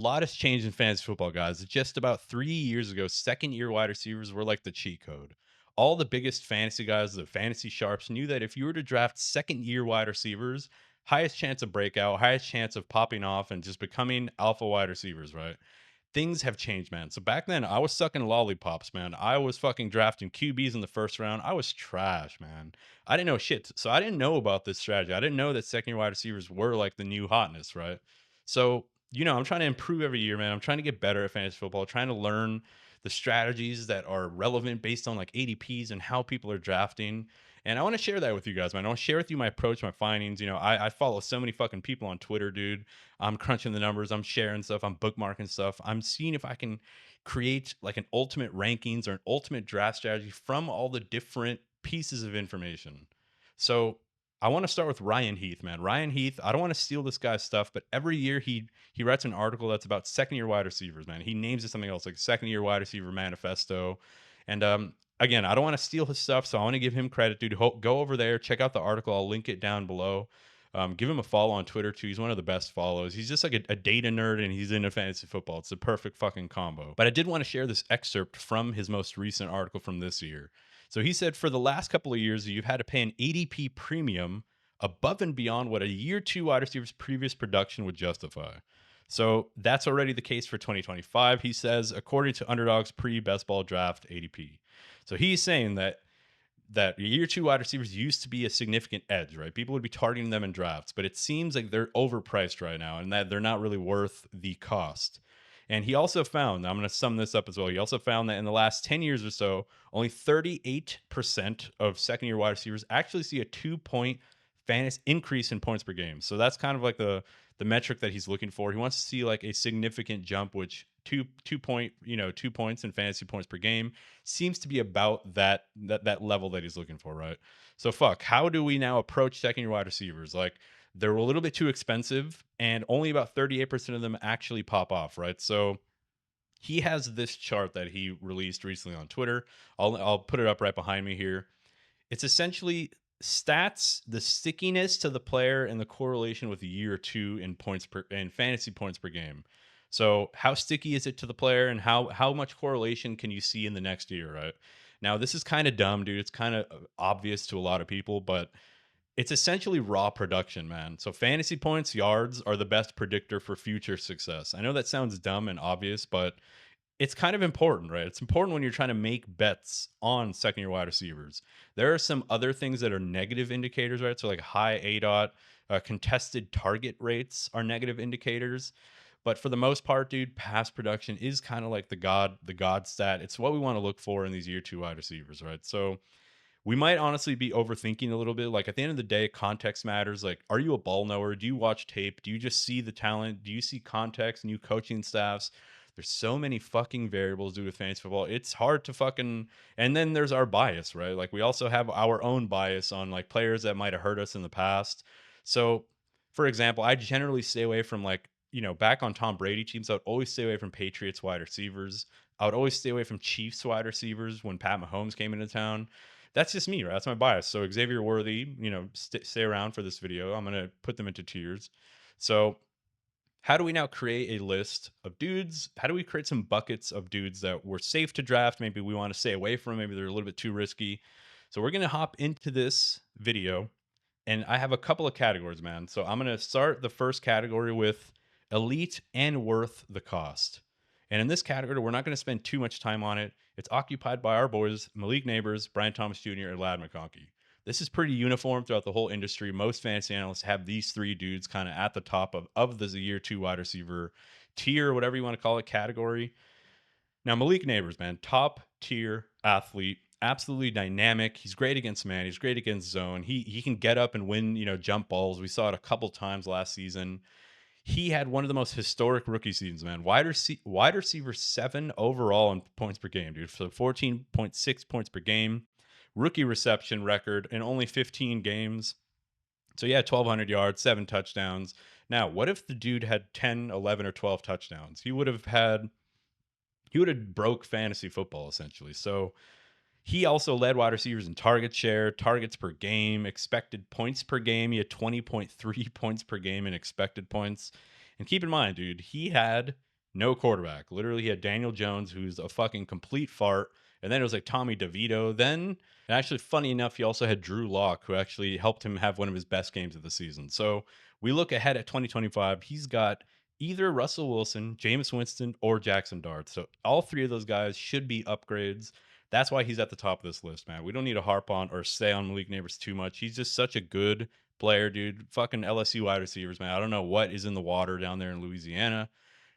A lot has changed in fantasy football, guys. Just about 3 years ago, second year wide receivers were like the cheat code. All the biggest fantasy guys, the fantasy sharps, knew that if you were to draft second year wide receivers, highest chance of breakout, highest chance of popping off and just becoming alpha wide receivers, right? Things have changed, man. So back then, I was sucking lollipops, man. I was fucking drafting QBs in the first round. I was trash, man. I didn't know shit. So I didn't know about this strategy. I didn't know that second year wide receivers were like the new hotness, right? So, I'm trying to improve every year, man. I'm trying to get better at fantasy football, trying to learn the strategies that are relevant based on like ADPs and how people are drafting. And I want to share that with you guys, man. I want to share with you my approach, my findings. I follow so many fucking people on Twitter, dude. I'm crunching the numbers, I'm sharing stuff, I'm bookmarking stuff. I'm seeing if I can create like an ultimate rankings or an ultimate draft strategy from all the different pieces of information. So I want to start with Ryan Heath, man. Ryan Heath, I don't want to steal this guy's stuff, but every year he writes an article that's about second year wide receivers, man. He names it something else like second year wide receiver manifesto. And again, I don't want to steal his stuff, so I want to give him credit, dude. Go over there, check out the article. I'll link it down below. Give him a follow on Twitter too. He's one of the best follows. He's just like a data nerd and he's into fantasy football. It's the perfect fucking combo. But I did want to share this excerpt from his most recent article from this year. So he said, for the last couple of years, you've had to pay an ADP premium above and beyond what a year two wide receiver's previous production would justify. So that's already the case for 2025, he says, according to Underdog's pre-best ball draft ADP. So he's saying that year two wide receivers used to be a significant edge, right? People would be targeting them in drafts, but it seems like they're overpriced right now and that they're not really worth the cost. And he also found, I'm going to sum this up as well. He also found that in the last 10 years or so, only 38% of second year wide receivers actually see a 2 point fantasy increase in points per game. So that's kind of like the metric that he's looking for. He wants to see like a significant jump, which 2 points in fantasy points per game seems to be about that level that he's looking for, right? So fuck, how do we now approach second year wide receivers? Like they're a little bit too expensive and only about 38% of them actually pop off, right? So he has this chart that he released recently on Twitter. I'll put it up right behind me here. It's essentially stats, the stickiness to the player, and the correlation with year two in points per and fantasy points per game. So how sticky is it to the player, and how much correlation can you see in the next year, right? Now this is kind of dumb, dude. It's kind of obvious to a lot of people, but it's essentially raw production, man. So fantasy points, yards are the best predictor for future success. I know that sounds dumb and obvious, but it's kind of important, right? It's important when you're trying to make bets on second year wide receivers. There are some other things that are negative indicators, right? So like high ADOT, contested target rates are negative indicators. But for the most part, dude, pass production is kind of like the god stat. It's what we want to look for in these year two wide receivers, right? So we might honestly be overthinking a little bit. Like at the end of the day, context matters. Like, are you a ball knower? Do you watch tape? Do you just see the talent? Do you see context, new coaching staffs? There's so many fucking variables due to fantasy football. It's hard to fucking, and then there's our bias, right? Like we also have our own bias on like players that might have hurt us in the past. So, for example, I generally stay away from like, back on Tom Brady teams, I would always stay away from Patriots wide receivers. I would always stay away from Chiefs wide receivers when Pat Mahomes came into town. That's just me, right? That's my bias. So Xavier Worthy, stay around for this video. I'm gonna put them into tiers. So how do we now create a list of dudes? How do we create some buckets of dudes that were safe to draft? Maybe we want to stay away from. Maybe they're a little bit too risky. So we're gonna hop into this video, and I have a couple of categories, man. So I'm gonna start the first category with elite and worth the cost. And in this category, we're not going to spend too much time on it. It's occupied by our boys, Malik Neighbors, Brian Thomas Jr., and Lad McConkey. This is pretty uniform throughout the whole industry. Most fantasy analysts have these three dudes kind of at the top of the year two wide receiver tier, whatever you want to call it, category. Now, Malik Neighbors, man, top tier athlete, absolutely dynamic. He's great against man. He's great against zone. He can get up and win, jump balls. We saw it a couple times last season. He had one of the most historic rookie seasons, man. Wide receiver 7 overall in points per game, dude. So 14.6 points per game. Rookie reception record in only 15 games. So yeah, 1,200 yards, 7 touchdowns. Now, what if the dude had 10, 11, or 12 touchdowns? He would have broke fantasy football essentially. So he also led wide receivers in target share, targets per game, expected points per game. He had 20.3 points per game in expected points. And keep in mind, dude, he had no quarterback. Literally, he had Daniel Jones, who's a fucking complete fart. And then it was like Tommy DeVito. Then, and actually, funny enough, he also had Drew Lock, who actually helped him have one of his best games of the season. So we look ahead at 2025. He's got either Russell Wilson, Jameis Winston, or Jackson Dart. So all three of those guys should be upgrades. That's why he's at the top of this list, man. We don't need to harp on or stay on Malik Neighbors too much. He's just such a good player, dude. Fucking LSU wide receivers, man. I don't know what is in the water down there in Louisiana.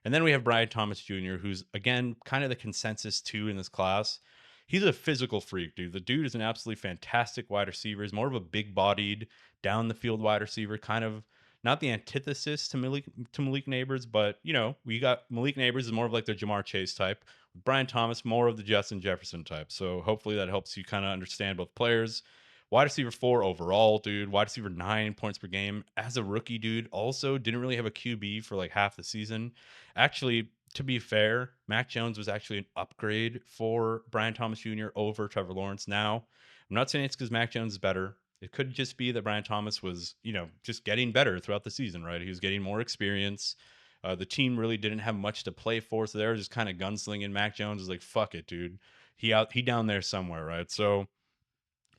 And then we have Brian Thomas Jr., who's again kind of the consensus two in this class. He's a physical freak, dude. The dude is an absolutely fantastic wide receiver. He's more of a big-bodied, down the field wide receiver, kind of not the antithesis to Malik Neighbors, but you know, we got Malik Neighbors is more of like the Jamar Chase type. Brian Thomas more of the Justin Jefferson type. So hopefully that helps you kind of understand both players. Wide receiver 4 overall, dude. Wide receiver 9 points per game as a rookie, dude. Also didn't really have a QB for like half the season. Actually, to be fair, Mac Jones was actually an upgrade for Brian Thomas Jr. over Trevor Lawrence. Now, I'm not saying it's because Mac Jones is better. It could just be that Brian Thomas was, you know, just getting better throughout the season, right? He was getting more experience. The team really didn't have much to play for, so they were just kind of gunslinging. Mac Jones was like, "Fuck it, dude. He down there somewhere, right?" So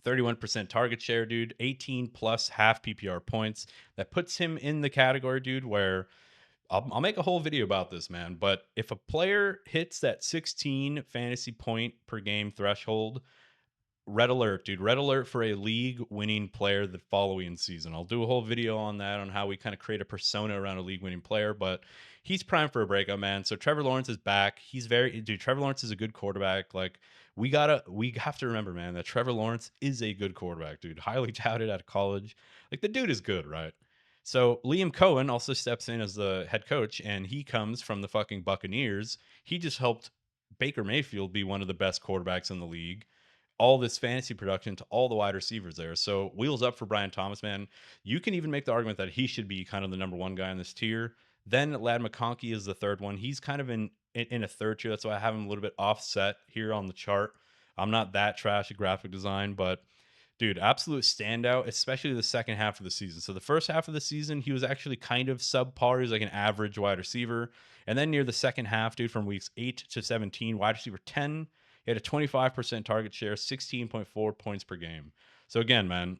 31% target share, dude, 18 plus half PPR points. That puts him in the category, dude, where I'll make a whole video about this, man. But if a player hits that 16 fantasy point per game threshold, red alert, dude. Red alert for a league winning player the following season. I'll do a whole video on that, on how we kind of create a persona around a league winning player, but he's primed for a breakout, man. So Trevor Lawrence is back. Dude, Trevor Lawrence is a good quarterback. Like, we have to remember, man, that Trevor Lawrence is a good quarterback, dude. Highly touted out of college. Like, the dude is good, right? So Liam Cohen also steps in as the head coach, and he comes from the fucking Buccaneers. He just helped Baker Mayfield be one of the best quarterbacks in the league, all this fantasy production to all the wide receivers there. So wheels up for Brian Thomas, man. You can even make the argument that he should be kind of the number one guy in this tier. Then Lad McConkey is the third one. He's kind of in a third tier. That's why I have him a little bit offset here on the chart. I'm not that trash at graphic design, but dude, absolute standout, especially the second half of the season. So the first half of the season, he was actually kind of subpar. He was like an average wide receiver. And then near the second half, dude, from weeks 8 to 17, wide receiver 10, he had a 25% target share, 16.4 points per game. So again, man,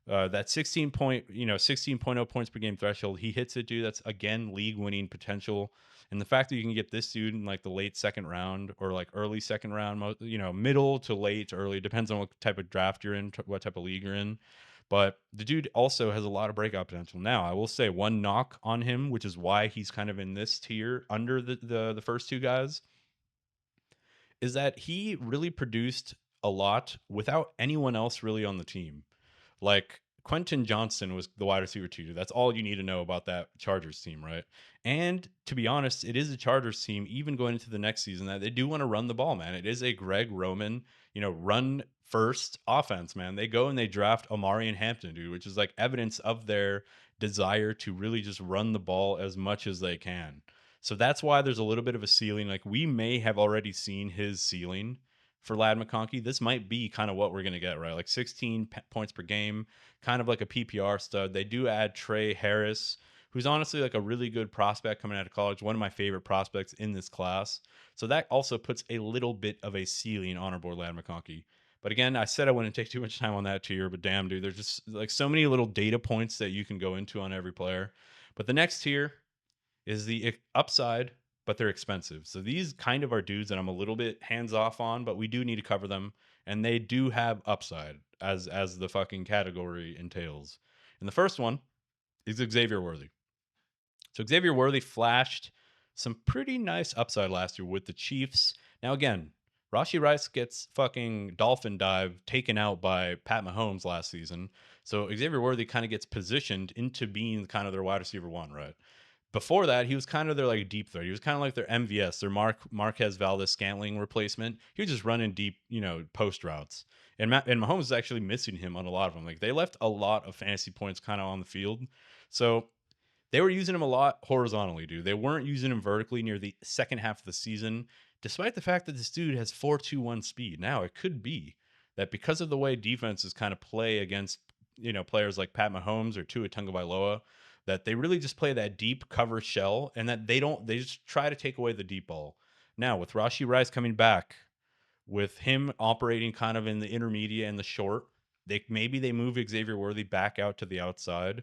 that 16.0 points per game threshold, he hits it, dude. That's again league winning potential. And the fact that you can get this dude in like the late second round or like early second round, middle to late, early, depends on what type of draft you're in, what type of league you're in. But the dude also has a lot of breakout potential. Now, I will say one knock on him, which is why he's kind of in this tier under the first two guys, is that he really produced a lot without anyone else really on the team. Like Quentin Johnston was the wide receiver two. That's all you need to know about that Chargers team, right? And to be honest, it is a Chargers team, even going into the next season, that they do want to run the ball, man. It is a Greg Roman, run first offense, man. They go and they draft Amari and Hampton, dude, which is like evidence of their desire to really just run the ball as much as they can. So that's why there's a little bit of a ceiling. Like, we may have already seen his ceiling for Lad McConkey. This might be kind of what we're going to get, right? Like 16 points per game, kind of like a PPR stud. They do add Trey Harris, who's honestly like a really good prospect coming out of college, one of my favorite prospects in this class. So that also puts a little bit of a ceiling on our board, Lad McConkey. But again, I said I wouldn't take too much time on that tier, but damn, dude, there's just like so many little data points that you can go into on every player. But the next tier is the upside, but they're expensive. So these kind of are dudes that I'm a little bit hands off on, but we do need to cover them, and they do have upside as the fucking category entails. And the first one is Xavier Worthy. So Xavier Worthy flashed some pretty nice upside last year with the Chiefs. Now again, Rashee Rice gets fucking dolphin dive taken out by Pat Mahomes last season. So Xavier Worthy kind of gets positioned into being kind of their wide receiver one, right? Before that, he was kind of their like deep threat. He was kind of like their MVS, their Marquez Valdez Scantling replacement. He was just running deep, post routes. And Mahomes is actually missing him on a lot of them. Like, they left a lot of fantasy points kind of on the field. So they were using him a lot horizontally, dude. They weren't using him vertically near the second half of the season, despite the fact that this dude has 4.21 speed. Now, it could be that because of the way defenses kind of play against, players like Pat Mahomes or Tua Tagovailoa, that they really just play that deep cover shell, and that they just try to take away the deep ball. Now with Rashi Rice coming back, with him operating kind of in the intermediate and the short, they move Xavier Worthy back out to the outside.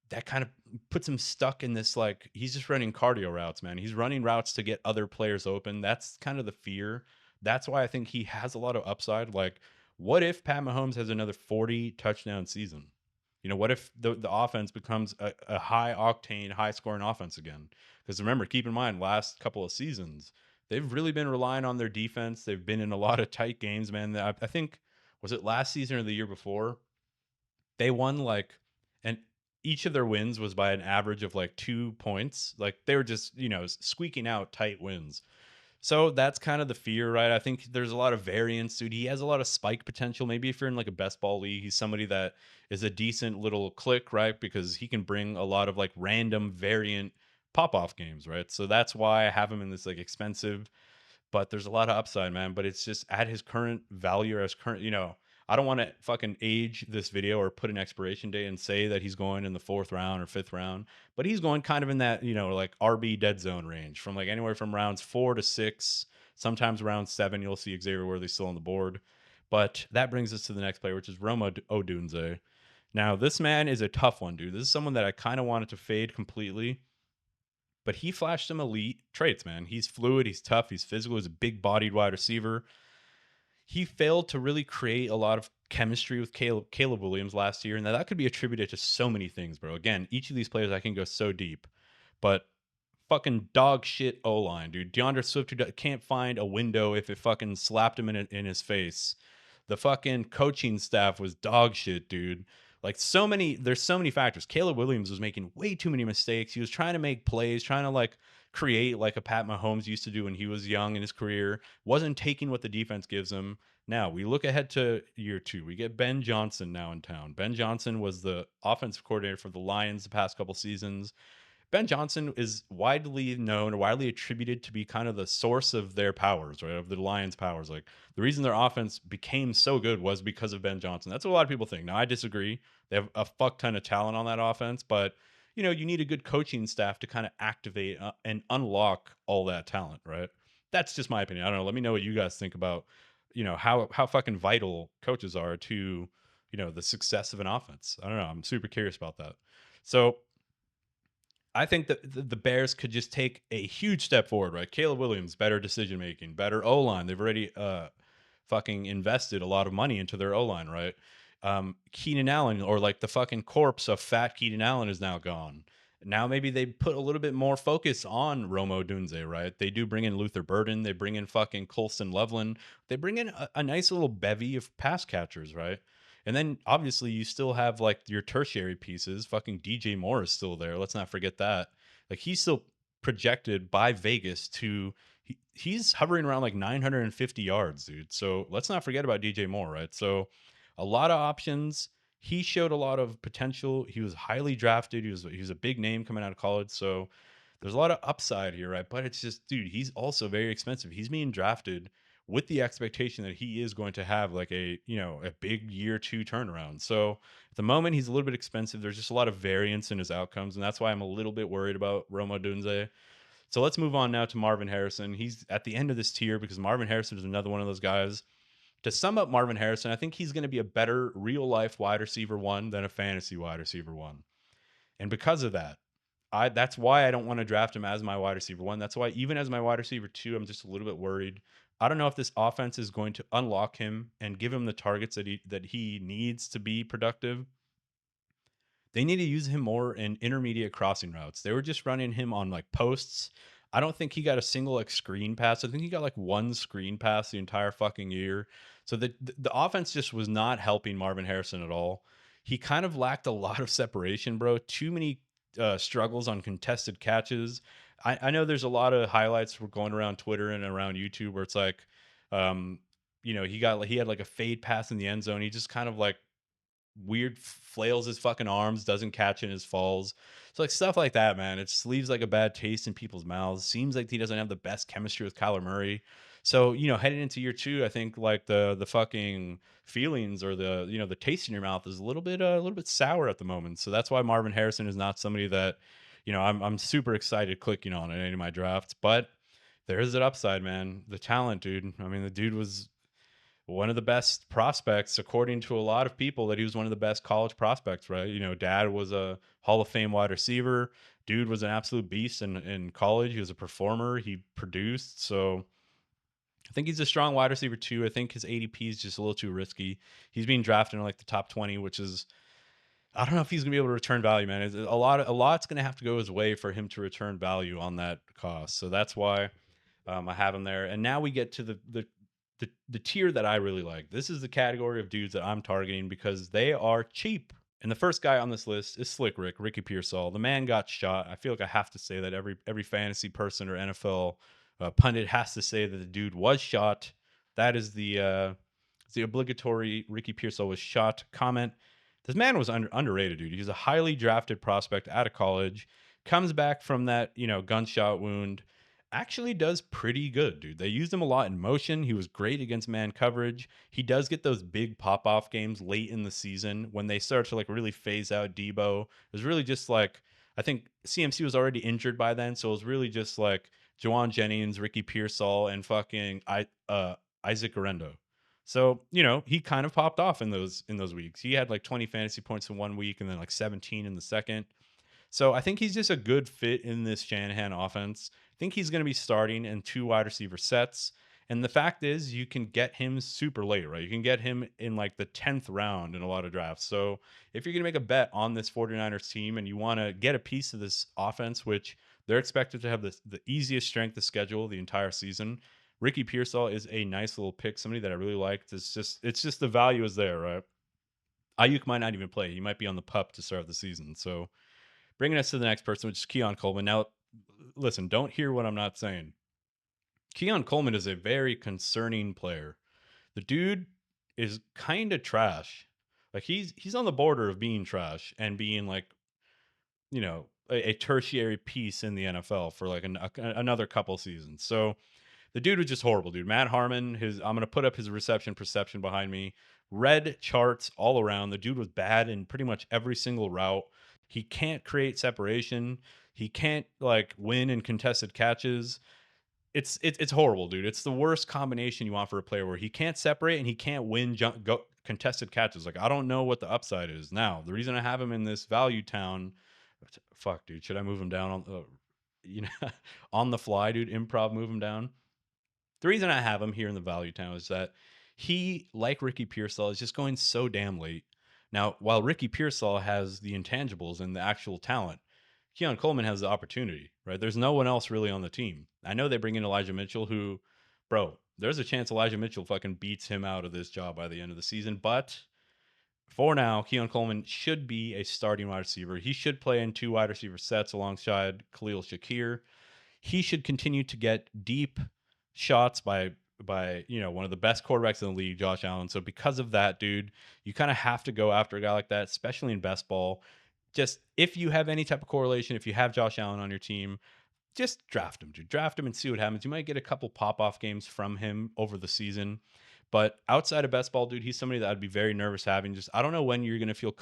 That kind of puts him stuck in this, like, he's just running cardio routes, man. He's running routes to get other players open. That's kind of the fear. That's why I think he has a lot of upside. Like, what if Pat Mahomes has another 40 touchdown season? What if the offense becomes a high octane, high scoring offense again? Because remember, keep in mind, last couple of seasons, they've really been relying on their defense. They've been in a lot of tight games, man. I think, was it last season or the year before? They won like, and each of their wins was by an average of like 2 points. Like, they were just, squeaking out tight wins. So that's kind of the fear, right? I think there's a lot of variance, dude. He has a lot of spike potential. Maybe if you're in like a best ball league, he's somebody that is a decent little click, right? Because he can bring a lot of like random variant pop off games, right? So that's why I have him in this like expensive, but there's a lot of upside, man. But it's just at his current value, or his current, I don't want to fucking age this video or put an expiration date and say that he's going in the 4th round or 5th round, but he's going kind of in that, like RB dead zone range, from like anywhere from rounds 4 to 6, sometimes round 7. You'll see Xavier Worthy still on the board. But that brings us to the next player, which is Roma Odunze. Now, this man is a tough one, dude. This is someone that I kind of wanted to fade completely, but he flashed some elite traits, man. He's fluid, he's tough, he's physical, he's a big bodied wide receiver. He failed to really create a lot of chemistry with Caleb Williams last year, and that could be attributed to so many things, bro. Again, each of these players I can go so deep, but fucking dog shit O-line, dude. DeAndre Swift, who can't find a window if it fucking slapped him in his face. The fucking coaching staff was dog shit, dude. Like, there's so many factors. Caleb Williams was making way too many mistakes. He was trying to make plays, trying to like create like a Pat Mahomes used to do when he was young in his career. Wasn't taking what the defense gives him. Now we look ahead to year 2. We get Ben Johnson now in town. Ben Johnson was the offensive coordinator for the Lions the past couple seasons. Ben Johnson is widely known or widely attributed to be kind of the source of their powers, right? Of the Lions' powers. Like, the reason their offense became so good was because of Ben Johnson. That's what a lot of people think. Now, I disagree. They have a fuck ton of talent on that offense, but you need a good coaching staff to kind of activate and unlock all that talent, right? That's just my opinion. I don't know. Let me know what you guys think about, how fucking vital coaches are to, the success of an offense. I don't know. I'm super curious about that. So I think that the Bears could just take a huge step forward, right? Caleb Williams, better decision making, better O line. They've already fucking invested a lot of money into their O line, right? Keenan Allen, or like the fucking corpse of fat Keenan Allen, is now gone. Now maybe they put a little bit more focus on Roma Odunze, right? They do bring in Luther Burden. They bring in fucking Colston Loveland. They bring in a nice little bevy of pass catchers, right? And then obviously you still have like your tertiary pieces. Fucking DJ Moore is still there. Let's not forget that. Like, he's still projected by Vegas to he's hovering around like 950 yards, dude. So let's not forget about DJ Moore, right? So a lot of options. He showed a lot of potential. He was highly drafted. He was a big name coming out of college. So there's a lot of upside here, right? But it's just, dude, he's also very expensive. He's being drafted with the expectation that he is going to have like a big year 2 turnaround. So at the moment, he's a little bit expensive. There's just a lot of variance in his outcomes, and that's why I'm a little bit worried about Roma Dunze. So let's move on now to Marvin Harrison. He's at the end of this tier because Marvin Harrison is another one of those guys. To sum up Marvin Harrison, I think he's going to be a better real life wide receiver 1 than a fantasy wide receiver 1. And because of that, that's why I don't want to draft him as my wide receiver 1. That's why even as my wide receiver 2, I'm just a little bit worried. I don't know if this offense is going to unlock him and give him the targets that he needs to be productive. They need to use him more in intermediate crossing routes. They were just running him on like posts. I don't think he got a single like screen pass. I think he got like 1 screen pass the entire fucking year. So the offense just was not helping Marvin Harrison at all. He kind of lacked a lot of separation, bro. Too many struggles on contested catches. I know there's a lot of highlights going around Twitter and around YouTube where it's like, he had like a fade pass in the end zone. He just kind of like weird flails his fucking arms, doesn't catch in his falls. So like stuff like that, man, it just leaves like a bad taste in people's mouths. Seems like he doesn't have the best chemistry with Kyler Murray. So, heading into year 2, I think like the fucking feelings or the taste in your mouth is a little bit sour at the moment. So that's why Marvin Harrison is not somebody that, I'm super excited clicking on in any of my drafts, but there is that upside, man. The talent, dude. I mean, the dude was one of the best prospects, according to a lot of people, that he was one of the best college prospects, right? Dad was a Hall of Fame wide receiver. Dude was an absolute beast in college. He was a performer. He produced. So I think he's a strong wide receiver too. I think his ADP is just a little too risky. He's being drafted in like the top 20, which is, I don't know if he's gonna be able to return value, man. A lot's gonna have to go his way for him to return value on that cost. So that's why I have him there. And now we get to the tier that I really like. This is the category of dudes that I'm targeting because they are cheap. And the first guy on this list is Slick Rick, Ricky Pearsall. The man got shot. I feel like I have to say that every fantasy person or NFL pundit has to say that the dude was shot. That is the obligatory Ricky Pearsall was shot comment. This man was underrated, dude. He's a highly drafted prospect out of college. Comes back from that gunshot wound, actually does pretty good, dude. They used him a lot in motion. He was great against man coverage. He does get those big pop off games late in the season when they start to like really phase out Debo. It was really just like, I think CMC was already injured by then, so it was really just like Jawan Jennings, Ricky Pearsall, and fucking Isaac Arendo. So he kind of popped off in those weeks. He had like 20 fantasy points in one week and then like 17 in the second. So I think he's just a good fit in this Shanahan offense. I think he's going to be starting in 2 wide receiver sets. And the fact is, you can get him super late, right? You can get him in like the 10th round in a lot of drafts. So if you're going to make a bet on this 49ers team and you want to get a piece of this offense, which they're expected to have the easiest strength of schedule the entire season, Ricky Pearsall is a nice little pick, somebody that I really liked. It's just the value is there, right? Ayuk might not even play. He might be on the pup to start the season. So bringing us to the next person, which is Keon Coleman. Now, listen, don't hear what I'm not saying. Keon Coleman is a very concerning player. The dude is kind of trash. Like he's on the border of being trash and being like, a tertiary piece in the NFL for like another couple seasons. So the dude was just horrible, dude. Matt Harmon, I'm gonna put up his reception perception behind me. Red charts all around. The dude was bad in pretty much every single route. He can't create separation. He can't like win in contested catches. It's horrible, dude. It's the worst combination you want for a player where he can't separate and he can't win contested catches. Like I don't know what the upside is. Now, the reason I have him in this value town, fuck, dude, should I move him down on on the fly, dude? Improv move him down. The reason I have him here in the value town is that he, like Ricky Pearsall, is just going so damn late. Now, while Ricky Pearsall has the intangibles and the actual talent, Keon Coleman has the opportunity, right? There's no one else really on the team. I know they bring in Elijah Mitchell, who, bro, there's a chance Elijah Mitchell fucking beats him out of this job by the end of the season. But for now, Keon Coleman should be a starting wide receiver. He should play in 2 wide receiver sets alongside Khalil Shakir. He should continue to get deep shots by one of the best quarterbacks in the league, Josh Allen. So because of that, dude, you kind of have to go after a guy like that, especially in best ball. Just if you have any type of correlation, if you have Josh Allen on your team, just draft him, dude. Draft him and see what happens. You might get a couple pop-off games from him over the season. But outside of best ball, dude, he's somebody that I'd be very nervous having. Just I don't know when you're gonna feel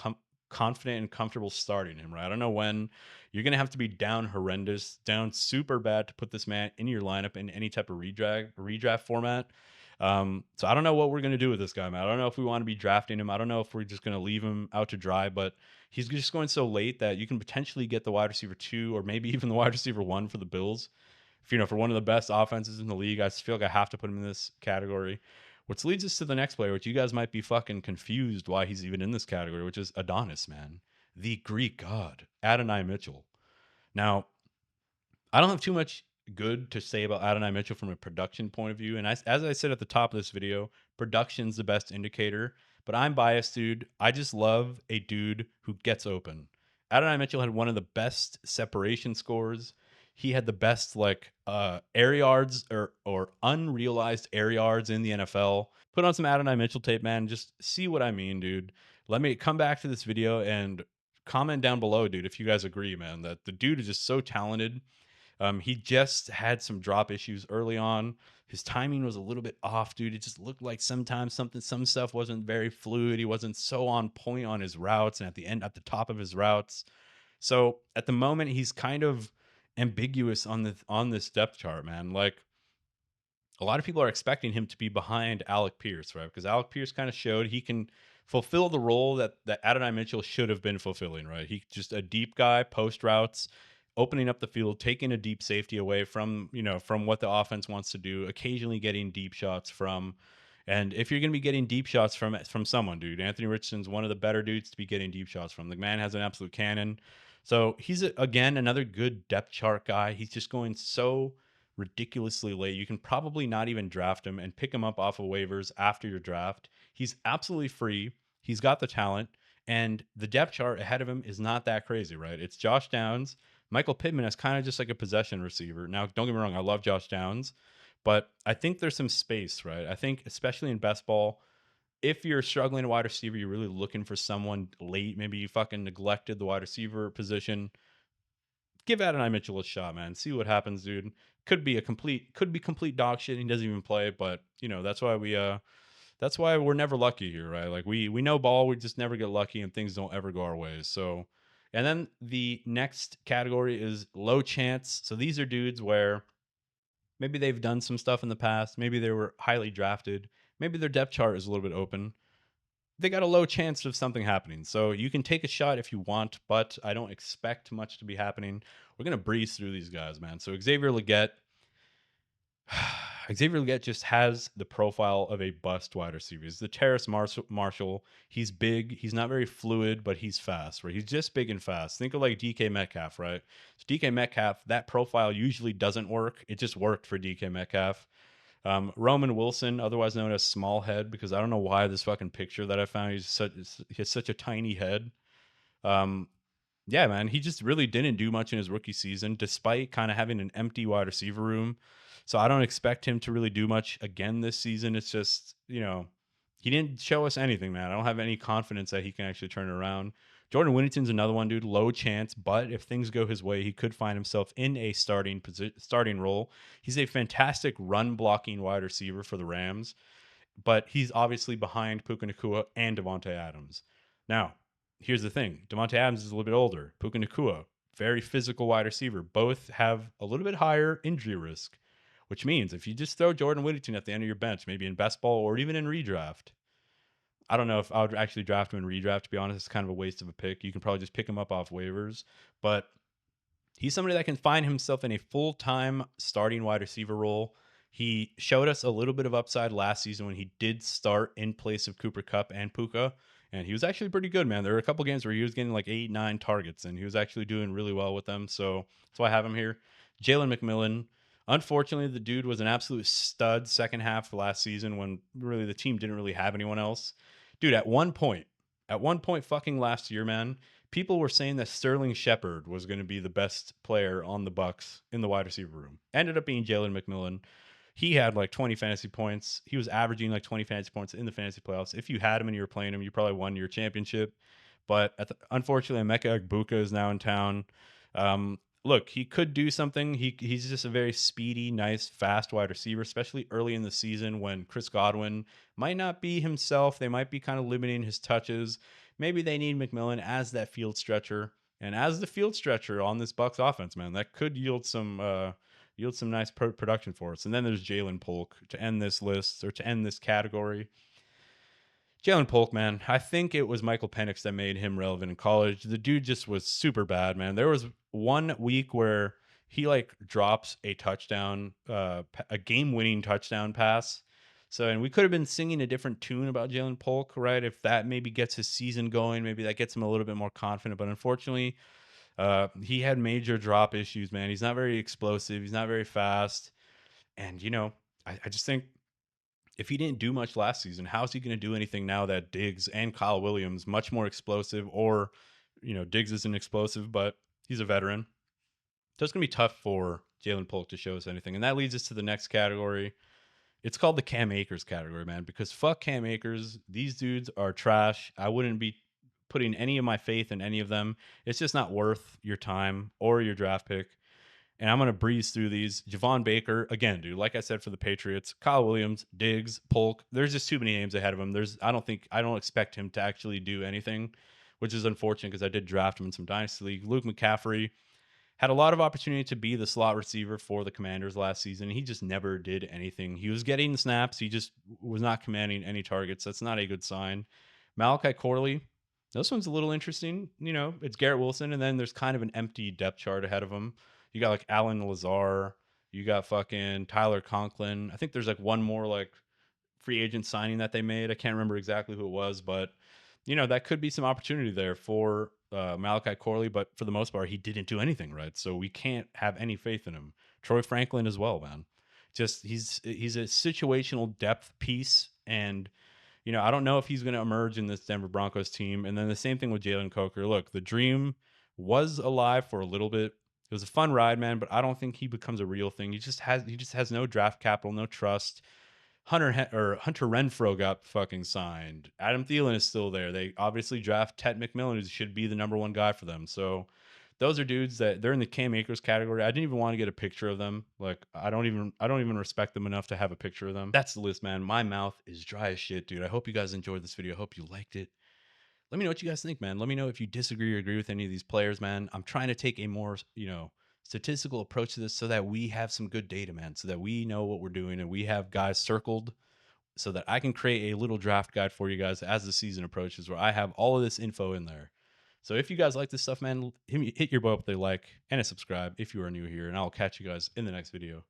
confident and comfortable starting him, right? I don't know when you're gonna have to be down horrendous, down super bad to put this man in your lineup in any type of redraft format. So I don't know what we're gonna do with this guy, man. I don't know if we want to be drafting him. I don't know if we're just gonna leave him out to dry, but he's just going so late that you can potentially get the wide receiver 2 or maybe even the wide receiver 1 for the Bills. If for one of the best offenses in the league, I just feel like I have to put him in this category. Which leads us to the next player, which you guys might be fucking confused why he's even in this category, which is Adonis, man. The Greek god, Adonai Mitchell. Now, I don't have too much good to say about Adonai Mitchell from a production point of view. And as I said at the top of this video, production's the best indicator. But I'm biased, dude. I just love a dude who gets open. Adonai Mitchell had one of the best separation scores. He had the best air yards or unrealized air yards in the NFL. Put on some Adonai Mitchell tape, man. Just see what I mean, dude. Let me come back to this video and comment down below, dude, if you guys agree, man, that the dude is just so talented. He just had some drop issues early on. His timing was a little bit off, dude. It just looked like sometimes some stuff wasn't very fluid. He wasn't so on point on his routes and at the top of his routes. So at the moment, he's kind of ambiguous on this depth chart, man. Like a lot of people are expecting him to be behind Alec Pierce, right? Because Alec Pierce kind of showed he can fulfill the role that Adonai Mitchell should have been fulfilling, right? He just a deep guy, post routes, opening up the field, taking a deep safety away from, from what the offense wants to do, occasionally getting deep shots from. And if you're going to be getting deep shots from someone, dude, Anthony Richardson's one of the better dudes to be getting deep shots from. The man has an absolute cannon. So he's again another good depth chart guy. He's just going so ridiculously late. You can probably not even draft him and pick him up off of waivers after your draft. He's absolutely free. He's got the talent, and the depth chart ahead of him is not that crazy, right? It's Josh Downs. Michael Pittman is kind of just like a possession receiver. Now, don't get me wrong, I love Josh Downs, but I think there's some space, right? I think, especially in best ball, if you're struggling at wide receiver, you're really looking for someone late. Maybe you fucking neglected the wide receiver position. Give Adonai Mitchell a shot, man. See what happens, dude. Could be complete dog shit. He doesn't even play, but that's why we're never lucky here, right? Like we know ball, we just never get lucky, and things don't ever go our ways. So, and then the next category is low chance. So these are dudes where maybe they've done some stuff in the past, maybe they were highly drafted, maybe their depth chart is a little bit open. They got a low chance of something happening. So you can take a shot if you want, but I don't expect much to be happening. We're going to breeze through these guys, man. So Xavier Legette, Xavier Legette just has the profile of a bust wide receiver. He's the Terrace Marshall. He's big. He's not very fluid, but he's fast, right? He's just big and fast. Think of like DK Metcalf, right? So DK Metcalf, that profile usually doesn't work. It just worked for DK Metcalf. Roman Wilson, otherwise known as Small Head, because I don't know why this fucking picture that I found, he has such a tiny head. Um, yeah, man, he just really didn't do much in his rookie season, despite kind of having an empty wide receiver room. So I don't expect him to really do much again this season. It's just, he didn't show us anything, man. I don't have any confidence that he can actually turn it around. Jordan Whittington's another one, dude. Low chance, but if things go his way, he could find himself in a starting role. He's a fantastic run blocking wide receiver for the Rams, but he's obviously behind Puka Nacua and Devontae Adams. Now, here's the thing: Devontae Adams is a little bit older. Puka Nacua, very physical wide receiver. Both have a little bit higher injury risk, which means if you just throw Jordan Whittington at the end of your bench, maybe in best ball or even in redraft, I don't know if I would actually draft him in redraft. To be honest, it's kind of a waste of a pick. You can probably just pick him up off waivers, but he's somebody that can find himself in a full-time starting wide receiver role. He showed us a little bit of upside last season when he did start in place of Cooper Kupp and Puka, and he was actually pretty good, man. There were a couple games where he was getting like 8, 9 targets, and he was actually doing really well with them. So that's why I have him here. Jalen McMillan. Unfortunately, the dude was an absolute stud second half of last season when really the team didn't really have anyone else. Dude, at one point fucking last year, man, people were saying that Sterling Shepard was going to be the best player on the Bucks in the wide receiver room. Ended up being Jalen McMillan. He had like 20 fantasy points. He was averaging like 20 fantasy points in the fantasy playoffs. If you had him and you were playing him, you probably won your championship. But unfortunately, Emeka Egbuka is now in town. Look, he could do something. He's just a very speedy, nice, fast wide receiver, especially early in the season when Chris Godwin might not be himself. They might be kind of limiting his touches. Maybe they need McMillan as that field stretcher and as the field stretcher on this Bucks offense, man. That could yield some nice production for us. And then there's Jalen Polk to end this list or to end this category. Jalen Polk, man, I think it was Michael Penix that made him relevant in college. The dude just was super bad, man. There was one week where he like drops a touchdown, a game-winning touchdown pass. So, and we could have been singing a different tune about Jalen Polk, right? If that maybe gets his season going, maybe that gets him a little bit more confident. But unfortunately, he had major drop issues, man. He's not very explosive. He's not very fast. And, I just think if he didn't do much last season, how's he going to do anything now that Diggs and Kyle Williams much more explosive? Or, Diggs isn't explosive, but he's a veteran. So it's going to be tough for Jalen Polk to show us anything. And that leads us to the next category. It's called the Cam Akers category, man, because fuck Cam Akers. These dudes are trash. I wouldn't be putting any of my faith in any of them. It's just not worth your time or your draft pick. And I'm gonna breeze through these. Javon Baker, again, dude. Like I said for the Patriots, Kyle Williams, Diggs, Polk. There's just too many names ahead of him. I don't expect him to actually do anything, which is unfortunate because I did draft him in some dynasty league. Luke McCaffrey had a lot of opportunity to be the slot receiver for the Commanders last season. He just never did anything. He was getting snaps. He just was not commanding any targets. That's not a good sign. Malachi Corley, this one's a little interesting. You know, it's Garrett Wilson, and then there's kind of an empty depth chart ahead of him. You got like Alan Lazar. You got fucking Tyler Conklin. I think there's like one more like free agent signing that they made. I can't remember exactly who it was, but you know, that could be some opportunity there for Malachi Corley. But for the most part, he didn't do anything right, so we can't have any faith in him. Troy Franklin as well, man. Just he's a situational depth piece, and you know, I don't know if he's going to emerge in this Denver Broncos team. And then the same thing with Jalen Coker. Look, the dream was alive for a little bit. It was a fun ride, man, but I don't think he becomes a real thing. He just has no draft capital, no trust. Hunter Renfro got fucking signed. Adam Thielen is still there. They obviously draft Ted McMillan, who should be the number one guy for them. So those are dudes that they're in the Cam Akers category. I didn't even want to get a picture of them. Like I don't even respect them enough to have a picture of them. That's the list, man. My mouth is dry as shit, dude. I hope you guys enjoyed this video. I hope you liked it. Let me know what you guys think, man. Let me know if you disagree or agree with any of these players, man. I'm trying to take a more, you know, statistical approach to this so that we have some good data, man, so that we know what we're doing and we have guys circled so that I can create a little draft guide for you guys as the season approaches where I have all of this info in there. So if you guys like this stuff, man, hit your boy up with a like and a subscribe if you are new here, and I'll catch you guys in the next video.